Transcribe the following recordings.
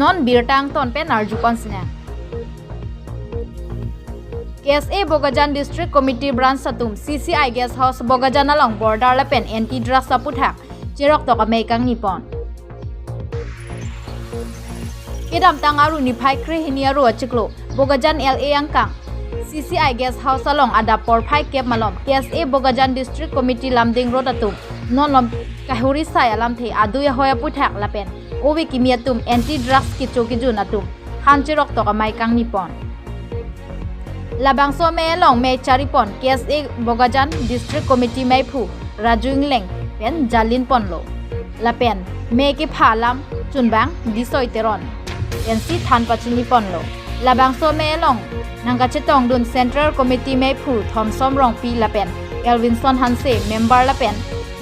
non birtang ton pen arju konsina KSA Bogajan District Committee Branch Satum CCI Guest House Bogajan along border la pen anti drug saputhak chirok tok amekang nipon Kedam tangaru ni phai kre hinia ro chiklo Bogajan LA angkang CCI Guest House along adapor phai kep malom KSA Bogajan District Committee lamding road atum non lom kahuri sai alam the adu ya hoya puthak la pen owi kimiatum anti drugs ki chokijun atum han chirok tok amekang nipon Labang so me long me charipon KSA Bogajan District Committee me phu Rajuing leng pen jalin ponlo la pen me ki phalam chunbang disoiteron NC than pachini ponlo Labang so me long nangka chetong dun Central Committee me phu Thomsom rong pi la pen Elvinson Hanse member la pen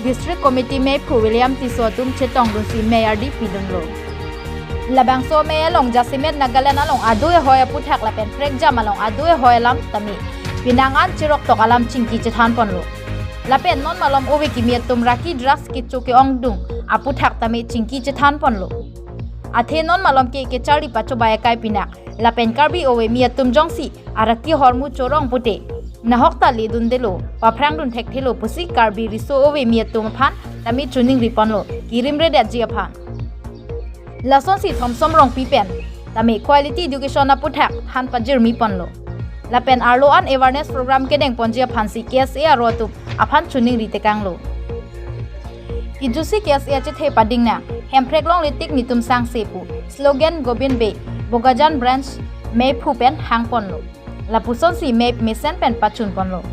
District Committee me phu William Tisotum chetong dun si mayor di pidunlo Labang so me long Jasimet Nagaland along aduy hoya puthak la pen prek jam along aduy hoya lam tami pinangan chirok tok alam chingki chethan ponlo la pen non malom owe kimiat tum raki drugs ki choki ongdung aputhak tami chingki chethan ponlo athe non malom ke chari pacho baya kai pinak la pen karbi owe miat tum jongsi araki hormu chorong pute nahok tali dundelo paprang dun thek thelo pusi karbi riso owe miat tum phan tami chuning riponlo kirim re da ji phan Lason si Thomsom rong pipen tami quality education na puthak han pajir mi ponlo la pen arlo an awareness program kedeng ponjia phansi KSA arotu aphan chuning ritekanglo ijusi KSA che the pading na hemprek long litik nitum sang sepu slogan Gobin Be Bogajan branch me phu pen hang ponlo la puson si me mesen pen pachun ponlo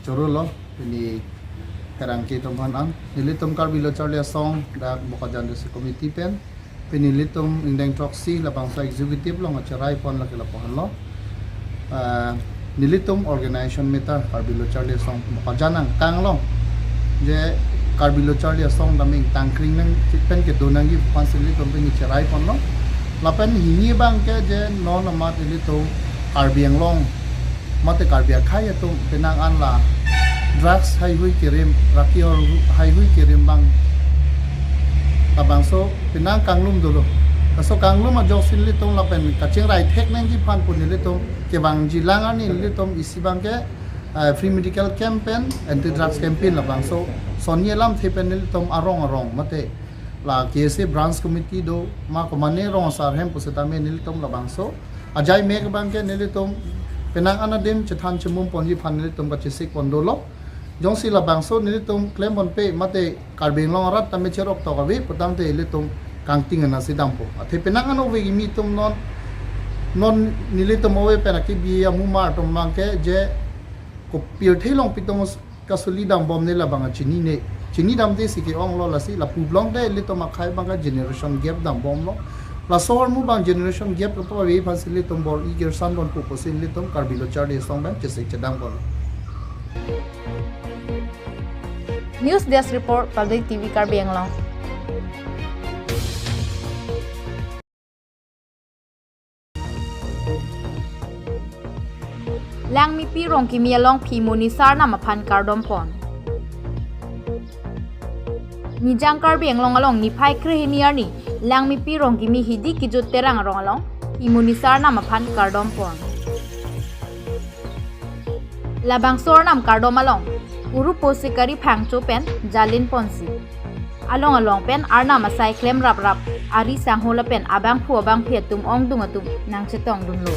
Chorulo ini herangki tumhan an nilitum karbilo charlia song dak Bogajan District Committee pen pinilitum indeng troksi lapang sa executive long acharai pon la kila pohon lo nilitum organization meta karbilo charlia song Bogajan ang kang lo je karbilo charlia song daming tangkring nang pen ke donang gi pansilitum pin acharai pon lo lapen hini bang ke je non amat nilitum karbiang long mate karbia khaya tum penang an la drugs hai hui kirim raki or hai hui kirim bang abang so penang kanglum dulu so kanglum a josin li tum la pen kaching rai thek nang ji phan pun li tum ke bang ji lang ani li tum isi bang ke free medical campaign anti drugs campaign la bang so sonia lam the pen li tum arong mate la KSA branch committee do ma ko mane rong sar hem pusatame li tum la bang so ajai meg bang ke li tum penang anadim chethan chumum ponji phanil tum ka chisik pondolo jongsi la bangso nili tum claim pon pe mate karbing long rat tame cherok to kawi potang te ile tum kangting na sidampo athe penang ano we mi tum non nili tum owe penaki bi amu mar tum mangke je ko pir thelong pitom kasuli dam bom ne la banga chini dam de siki ong lo la si la publong de ile tum akhai banga generation gap dam bom lo la sohor mu bang generation gap to we fasili tum bor igir san don ko posin tum karbilo charli song bang chesik chedam bol News Desk Report Public TV Karbi Anglong Lang mi pi rong ki mi along phi munisar na maphan kardom pon mi jang Karbi Anglong along ni phai kre hiniar ni lang mi pi rong ki mi hidi ki jut terang rong along phi munisar na maphan kardom pon labang sor nam kardom along uru posikari phangcho pen jalin ponsi along pen arna masai klem rap ari sanghola pen abang phu abang phe tum ong dung atum nang chetong dun lo